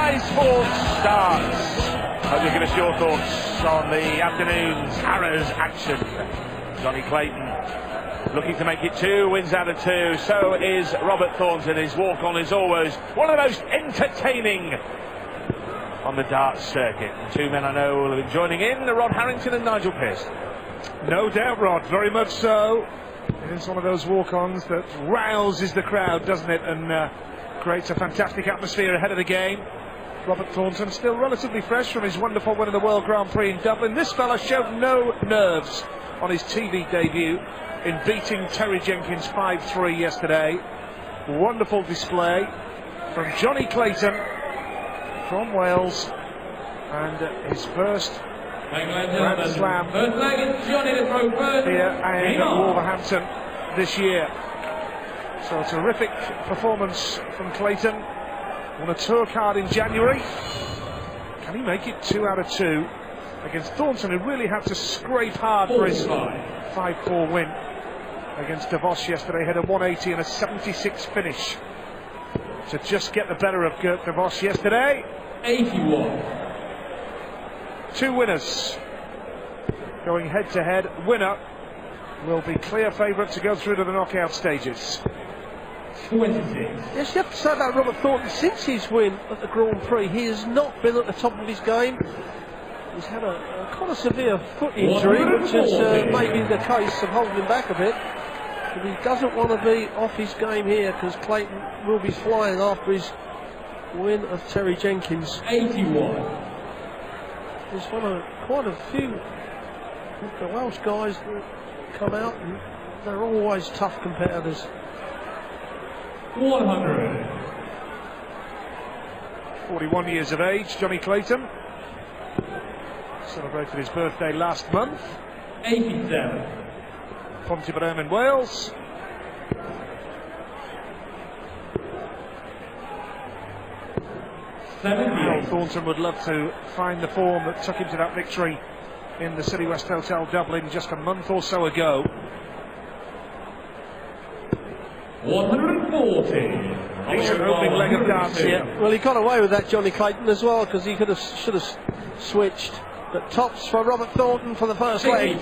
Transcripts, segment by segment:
Sky Sports starts. Hope you give us your thoughts on the afternoon's Harrows action. Johnny Clayton looking to make it 2 wins out of 2. So is Robert Thornton. His walk-on is always one of the most entertaining on the darts circuit. The two men I know will have been joining in, Rod Harrington and Nigel Pearce. No doubt, Rod, very much so. It's one of those walk-ons that rouses the crowd, doesn't it, and creates a fantastic atmosphere ahead of the game. Robert Thornton still relatively fresh from his wonderful win of the World Grand Prix in Dublin. This fella showed no nerves on his TV debut in beating Terry Jenkins 5-3 yesterday. Wonderful display from Johnny Clayton from Wales, and his first Grand Slam here in Wolverhampton this year. So a terrific performance from Clayton. Won a tour card in January. Can he make it 2 out of 2 against Thornton, who really had to scrape hard for his 5-4 win against DeVos yesterday? Had a 180 and a 76 finish to just get the better of Gert DeVos yesterday. 81. 2 winners going head to head. Winner will be clear favourite to go through to the knockout stages. 26. Yes, you have to say about Robert Thornton, since his win at the Grand Prix, he has not been at the top of his game. He's had a quite a severe foot injury, which has maybe the case of holding him back a bit. But he doesn't want to be off his game here, because Clayton will be flying after his win of Terry Jenkins. 81. There's quite a few of the Welsh guys that come out, and they're always tough competitors. 100. 41 years of age, Johnny Clayton. Celebrated his birthday last month. 87. Pontypridd in Wales. Thornton would love to find the form that took him to that victory in the City West Hotel Dublin just a month or so ago. 140. Decent opening leg of darts here. Well, he got away with that, Johnny Clayton, as well, because he should have switched. But tops for Robert Thornton for the first leg.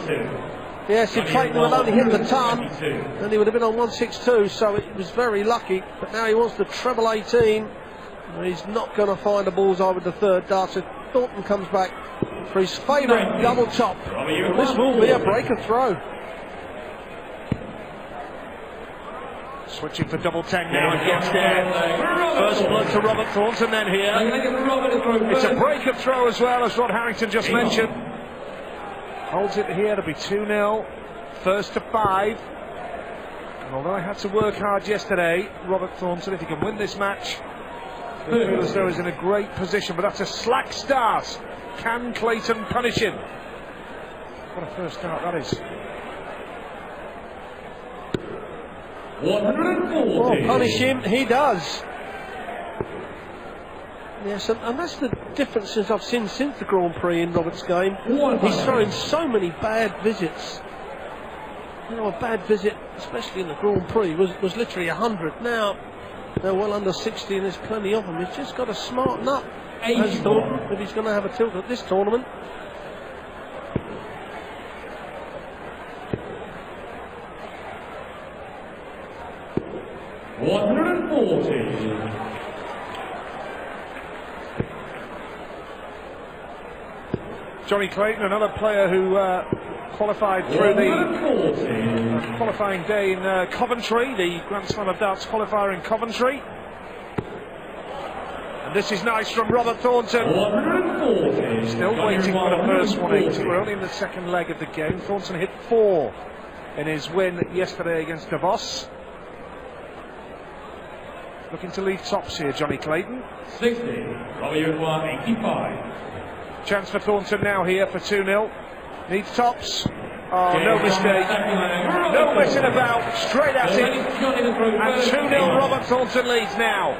Yes, if Clayton would only hit the ton, then he would have been on 162, so it was very lucky. But now he wants the treble 18. And he's not going to find a bullseye with the third dart. So Thornton comes back for his favourite double top. And this will be a breaker throw. Switching for double 10 now and gets there. First blood to Robert Thornton then here. It's a breaker throw as well, as Rod Harrington just mentioned. Holds it here to be 2-0. First to 5. And although I had to work hard yesterday, Robert Thornton, if he can win this match, I feel as though he's in a great position. But that's a slack start. Can Clayton punish him? What a first start that is. 140. Well, punish him, he does. Yes, and that's the differences I've seen since the Grand Prix in Robert's game. He's throwing so many bad visits. You know, a bad visit, especially in the Grand Prix, was literally 100. Now they're well under 60, and there's plenty of them. He's just got to smarten up as Thornton if he's going to have a tilt at this tournament. 140. Johnny Clayton, another player who qualified through the qualifying day in Coventry, the Grand Slam of Darts qualifier in Coventry. And this is nice from Robert Thornton. 140. Still waiting for the first 180. We're only in the second leg of the game. Thornton hit 4 in his win yesterday against DeVos. Looking to leave tops here, Johnny Clayton. 60. 85. Chance for Thornton now here for 2-0. Needs tops. Oh, no mistake. No messing about. Straight at it. And 2-0 Robert Thornton leads now.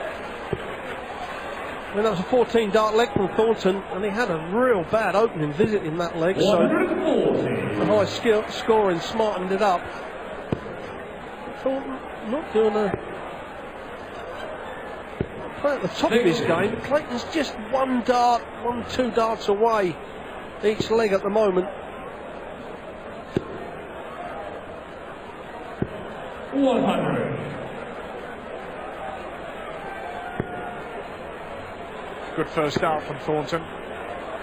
Well, that was a 14 dart leg from Thornton, and he had a real bad opening visit in that leg. So the high scoring smartened it up. Thornton not doing a at the top of his game. Clayton's just one, two darts away each leg at the moment. 100. Good first start from Thornton.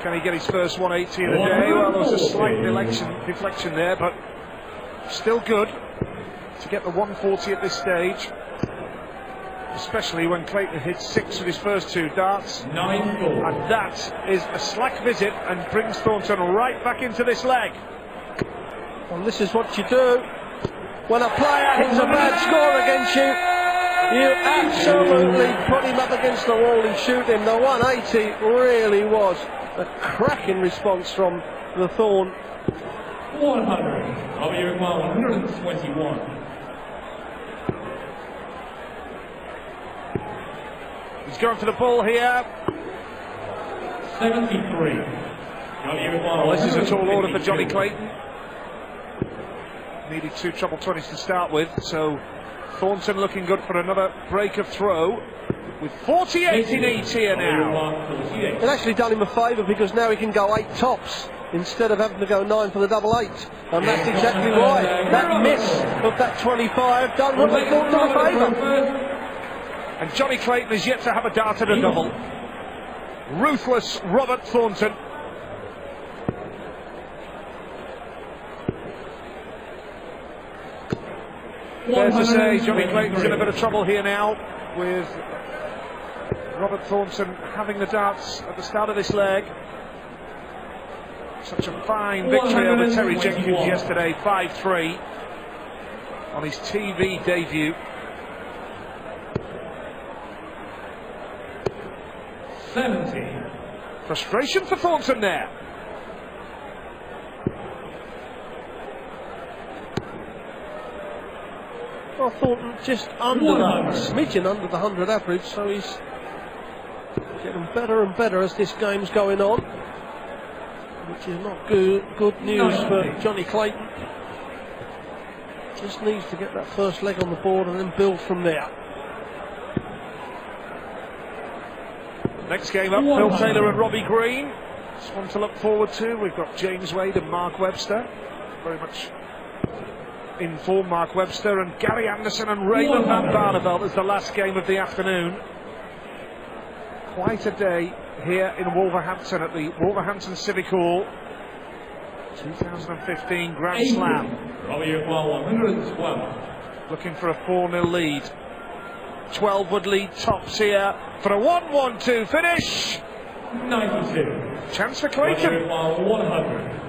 Can he get his first 180 of the day? Well, there was a slight deflection there, but still good to get the 140 at this stage, especially when Clayton hit 6 with his first 2 darts. 9-4. And that is a slack visit and brings Thornton right back into this leg. Well, this is what you do when a player hits a bad score against you. You absolutely put him up against the wall and shoot him. The 180 really was a cracking response from the Thorn. 100. I'll be here at 121. He's going for the ball here. 73. I'll be here at Well, this is a tall order for Johnny Clayton. Needed 2 treble 20s to start with, so Thornton looking good for another break of throw with 48 he needs here now. It actually done him a favour because now he can go 8 tops instead of having to go 9 for the double 8, and that's exactly why that miss of that 25 done Robert Thornton a favour. And Johnny Clayton is yet to have a dart at a double. Ruthless Robert Thornton. Fair to say, Johnny Clayton's in a bit of trouble here now, with Robert Thornton having the darts at the start of this leg. Such a fine victory over Terry Jenkins yesterday, 5-3 on his TV debut. 70. Frustration for Thornton there. Well, Thornton just under that, smidgen under the 100 average, so he's getting better and better as this game's going on, which is not good news for Johnny Clayton. Just needs to get that first leg on the board and then build from there. Next game up, Phil Taylor and Robbie Green. It's one to look forward to. We've got James Wade and Mark Webster. Very much in form, Mark Webster, and Gary Anderson and Raymond van Barneveld as the last game of the afternoon. Quite a day here in Wolverhampton at the Wolverhampton Civic Hall. 2015 Grand Slam. Robbie at 112. Looking for a 4-0 lead. 12 would lead tops here for a 1-1-2 finish. 92. Chance for Clayton. 100.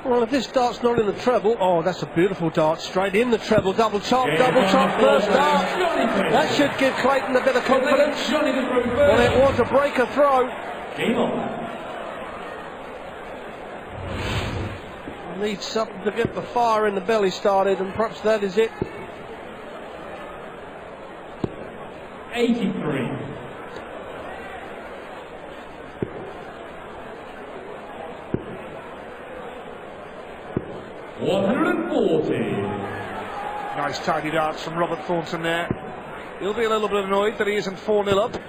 Well, if this dart's not in the treble, oh, that's a beautiful dart, straight in the treble, double top, first dart. That should give Clayton a bit of confidence. Well, it was a breaker throw. Needs something to get the fire in the belly started, and perhaps that is it. 83. Nice tidy darts from Robert Thornton there. He'll be a little bit annoyed that he isn't 4-0 up.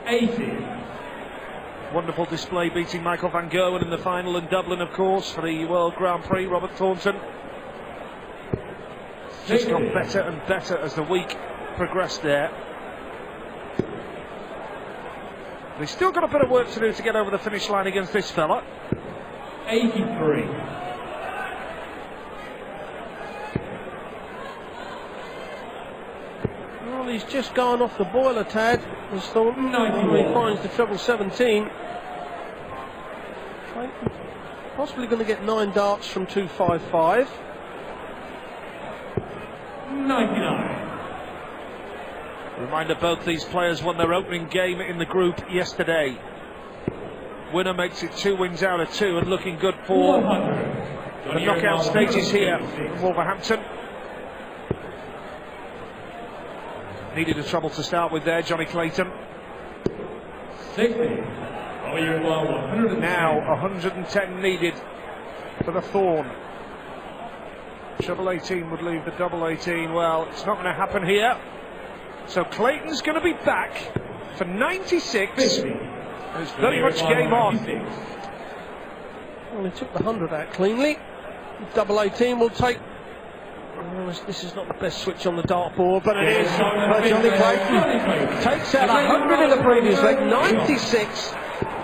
80. Wonderful display, beating Michael van Gerwen in the final in Dublin, of course, for the World Grand Prix. Robert Thornton just got better and better as the week progressed there. He's still got a bit of work to do to get over the finish line against this fella. 83. Well, he's just gone off the boiler, Tad. As Thornton he finds the treble 17. Possibly going to get 9 darts from 255. 99. Reminder, both these players won their opening game in the group yesterday. Winner makes it 2 wins out of 2 and looking good for the knockout stages here in Wolverhampton. Needed a trouble to start with there, Johnny Clayton. 60. Now 110 needed for the Thorn. Treble 18 would leave the double 18. Well, it's not going to happen here. So Clayton's going to be back for 96. It's very much game on. Well, he took the 100 out cleanly. Double 18 will take. This is not the best switch on the dartboard, but it is. Johnny Clayton takes out 100 in the previous leg, 96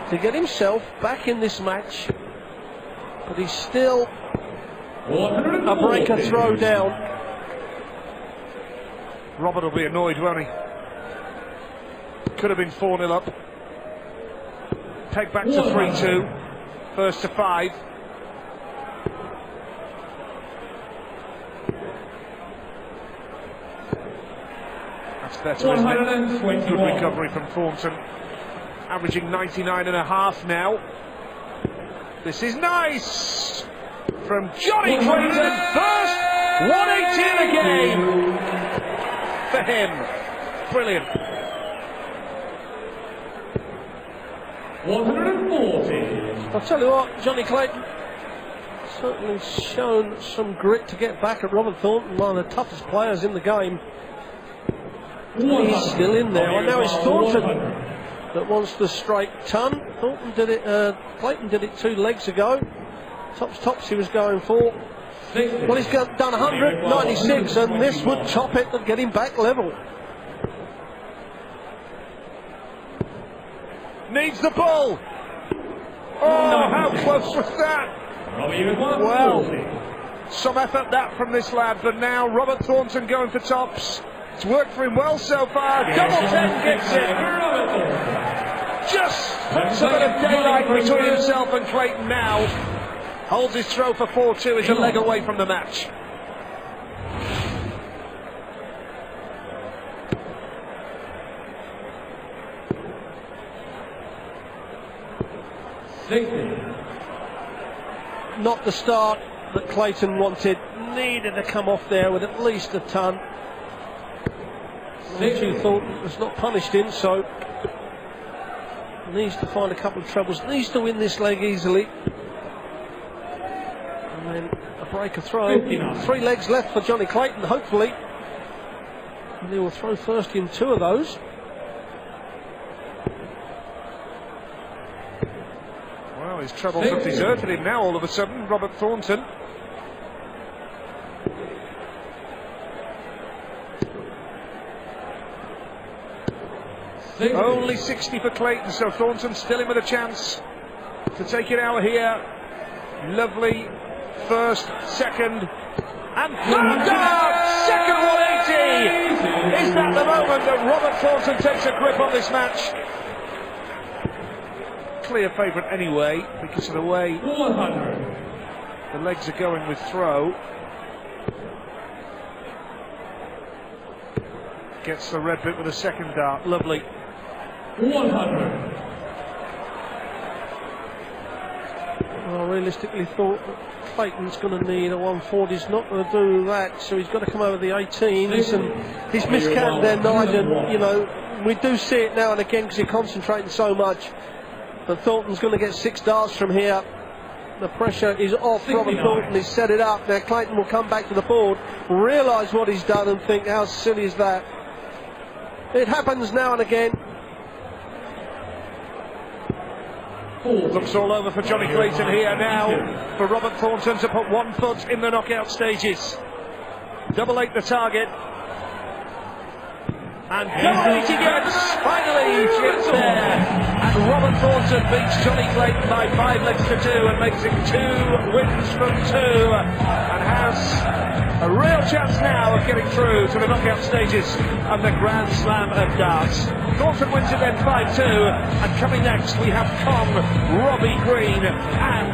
to get himself back in this match. But he's still a breaker throw down. Robert will be annoyed, won't he? Could have been 4-0 up. Peg back to 3-2. First to 5. That's better, isn't it? Good recovery from Thornton. Averaging 99.5 now. This is nice from Johnny Clayton. First 180 in the game for him. Brilliant. 140. I'll tell you what, Johnny Clayton certainly shown some grit to get back at Robert Thornton, one of the toughest players in the game. He's still in there. Well, now it's Thornton that wants the straight ton. Thornton did it, Clayton did it 2 legs ago. Tops he was going for. Well, he's done 196, and this would top it and get him back level. Needs the ball. Oh, how close was that? Well, some effort that from this lad, but now Robert Thornton going for tops. It's worked for him well so far. Double 10 gets it. Just puts a bit of daylight between himself and Clayton now. Holds his throw for 4-2, is a leg away from the match. Not the start that Clayton wanted. Needed to come off there with at least a ton. G-Thornton was not punished in, so needs to find a couple of troubles. Needs to win this leg easily. And then a breaker throw. 3 legs left for Johnny Clayton, hopefully. And he will throw first in 2 of those. Well, his troubles have deserted him now all of a sudden, Robert Thornton. Only 60 for Clayton, so Thornton still in with a chance to take it out here. Lovely first, second, and third dart! Second 180! Is that the moment that Robert Thornton takes a grip on this match? Clear favourite anyway, because of the way the legs are going with throw. Gets the red bit with a second dart. Lovely. 100. Well, realistically thought that Clayton's going to need a 140. He's not going to do that, so he's got to come over the 18s, and he's miscounted there, Nigel. You know, we do see it now and again because you're concentrating so much. But Thornton's going to get 6 darts from here. The pressure is off. Robert Thornton has set it up. Now Clayton will come back to the board, realise what he's done, and think, how silly is that? It happens now and again. Looks all over for Johnny Clayton here now for Robert Thornton to put 1 foot in the knockout stages. Double 8 the target. And double 80 gets, finally gets there. And Robert Thornton beats Johnny Clayton by 5 legs to 2 and makes it 2 wins from 2. And has a real chance now of getting through to the knockout stages of the Grand Slam of darts. Thornton wins it then 5-2. And coming next we have Kong, Robbie Green and